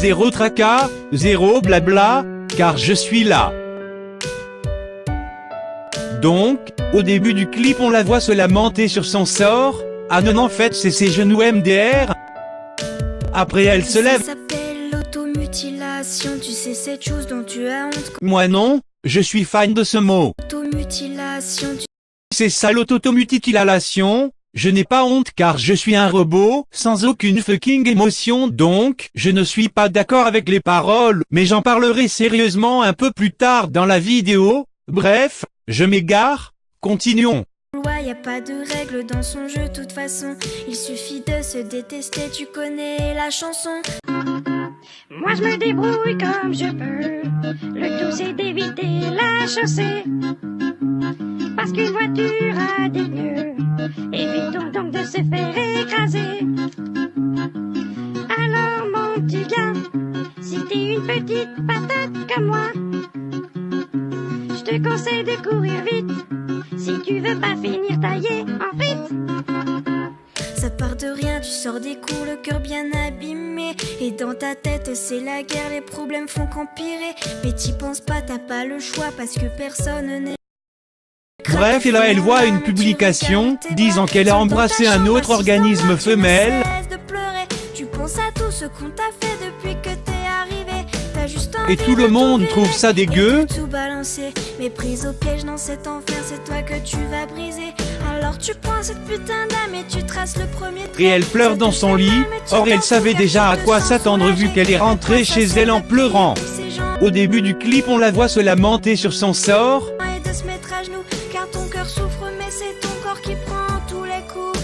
Zéro tracas, zéro blabla, car je suis là. Donc, au début du clip on la voit se lamenter sur son sort. Ah non, en fait c'est ses genoux MDR. Après elle se lève. Ça s'appelle l'automutilation, tu sais cette chose dont tu as honte. Moi non, je suis fan de ce mot. Automutilation, C'est ça l'automutilation. Je n'ai pas honte car je suis un robot, sans aucune fucking émotion donc, je ne suis pas d'accord avec les paroles, mais j'en parlerai sérieusement un peu plus tard dans la vidéo. Bref, je m'égare, continuons. y a pas de règles dans son jeu, toute façon, il suffit de se détester, tu connais la chanson. Moi je me débrouille comme je peux, le tout c'est d'éviter la chaussée. Parce qu'une voiture a des pneus, évitons donc de se faire écraser. Alors mon petit gars, si t'es une petite patate comme moi, je te conseille de courir vite, si tu veux pas finir taillé en frites. Ça part de rien, tu sors des cours, le cœur bien abîmé. Et dans ta tête c'est la guerre, les problèmes font qu'empirer. Mais t'y penses pas, t'as pas le choix parce que personne n'est... Bref, et là elle voit une publication disant qu'elle a embrassé un autre organisme femelle. Tu penses à tout ce qu'on t'a fait depuis que t'es arrivé. Et tout le monde trouve ça dégueu. Tout balancer, mais prise au piège dans cet enfer, c'est toi que tu vas briser. Alors tu prends cette putain d'âme et tu traces le premier trait. Et elle pleure dans son lit, or elle savait déjà à quoi s'attendre vu qu'elle est rentrée chez elle en pleurant. Au début du clip on la voit se lamenter sur son sort. Et de se mettre à genoux, car ton cœur souffre mais c'est ton corps qui prend tous les coups.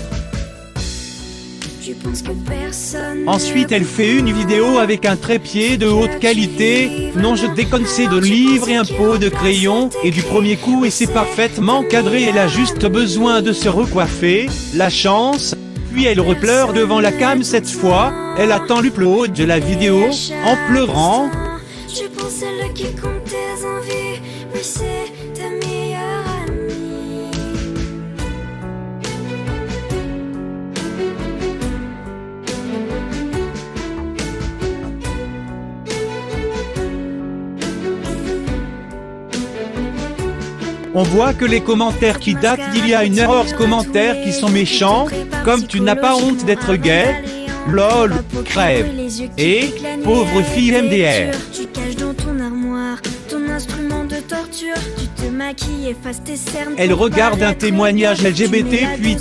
Tu penses que personne... Ensuite elle fait une vidéo avec un trépied de haute qualité. Non je déconne, c'est de livre et un pot de crayon. Et du premier coup et c'est parfaitement cadré. Elle a juste besoin de se recoiffer. La chance. Puis elle repleure devant la cam cette fois. Elle attend l'upload de la vidéo en pleurant. Je pense celle qui compte tes envies. Oui c'est ta meilleure amie. On voit que les commentaires qui datent d'il y a une heure, commentaires qui sont méchants, comme tu n'as pas honte d'être gay, lol, crève, et pauvre fille MDR. Tu caches dans ton armoire ton instrument de torture. Tu te maquilles, effaces tes cernes. Elle regarde un témoignage LGBT puis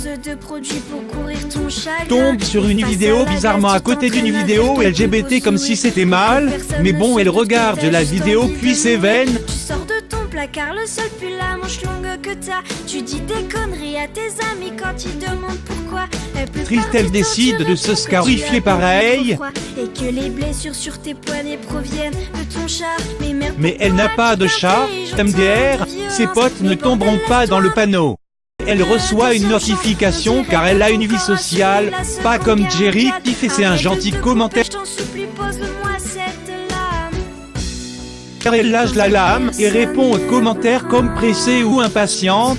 tombe sur une vidéo bizarrement à côté d'une vidéo LGBT comme si c'était mal, mais bon elle regarde la vidéo puis s'éveille. Tu sors de ton placard, le seul pull la manche longue que t'as. Tu dis des conneries à tes amis quand ils demandent pourquoi. Triste, elle décide de se scarifier pareil. Et que les blessures sur tes poignets proviennent de ton chat. Mais elle n'a pas de chat, MDR, ses potes ne tomberont pas dans le panneau. Elle reçoit une notification car elle a une vie sociale, pas comme Jerry qui fait c'est un gentil commentaire. Elle lâche la lame et répond aux commentaires comme pressée ou impatiente.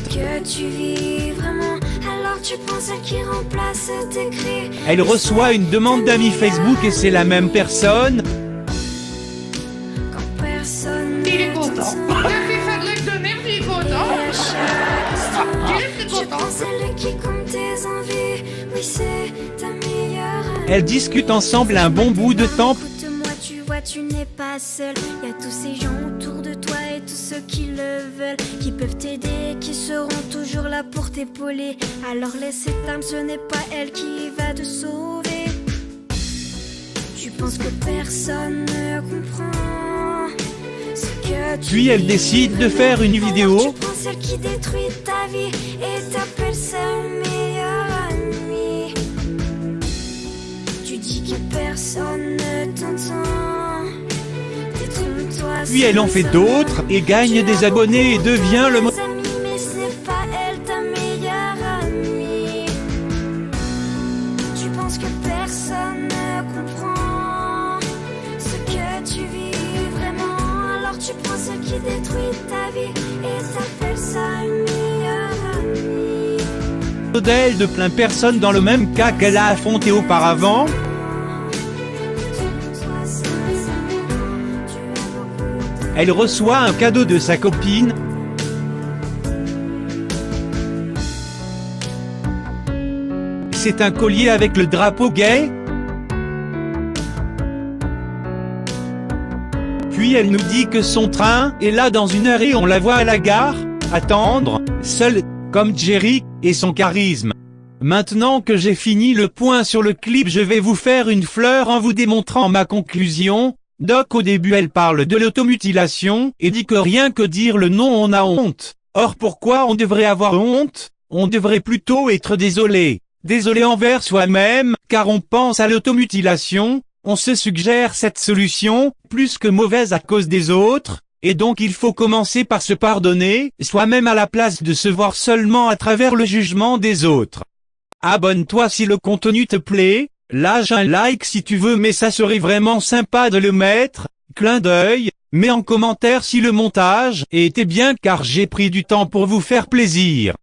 Elle reçoit une demande d'amis Facebook et c'est la même personne. Il est content. Il a fait sa grève de nerfs, il est content. Il est content. Elles discutent ensemble un bon bout de temps. Écoute-moi, tu vois, tu n'es pas seul. Y a tous ces gens autour de toi et tous ceux qui le veulent, qui peuvent t'aider, qui seront toujours là pour t'épauler. Alors laisse cette âme, ce n'est pas elle qui va te sauver. Tu penses que personne ne comprend ce que tu Puis elle décide de faire une vidéo. Tu prends celle qui détruit ta vie et t'appelles ça le meilleur ami. Tu dis que personne ne t'entend. Détrompe-toi. Puis elle en fait d'autres et gagne des abonnés et devient le Mais ce n'est pas elle ta meilleure amie. Tu penses que personne ne comprend ce que tu vis vraiment. Alors tu prends ce qui détruit ta vie et t'appelles ça une meilleure amie. Modèle de plein personnes dans le même cas qu'elle a affronté auparavant. Elle reçoit un cadeau de sa copine. C'est un collier avec le drapeau gay. Puis elle nous dit que son train est là dans 1 heure et on la voit à la gare, attendre, seule, comme Jerry, et son charisme. Maintenant que j'ai fini le point sur le clip, je vais vous faire une fleur en vous démontrant ma conclusion. Doc, au début elle parle de l'automutilation, et dit que rien que dire le nom on a honte. Or pourquoi on devrait avoir honte? On devrait plutôt être désolé. Désolé envers soi-même, car on pense à l'automutilation, on se suggère cette solution, plus que mauvaise à cause des autres, et donc il faut commencer par se pardonner, soi-même à la place de se voir seulement à travers le jugement des autres. Abonne-toi si le contenu te plaît, lâche un like si tu veux mais ça serait vraiment sympa de le mettre, clin d'œil, mets en commentaire si le montage était bien car j'ai pris du temps pour vous faire plaisir.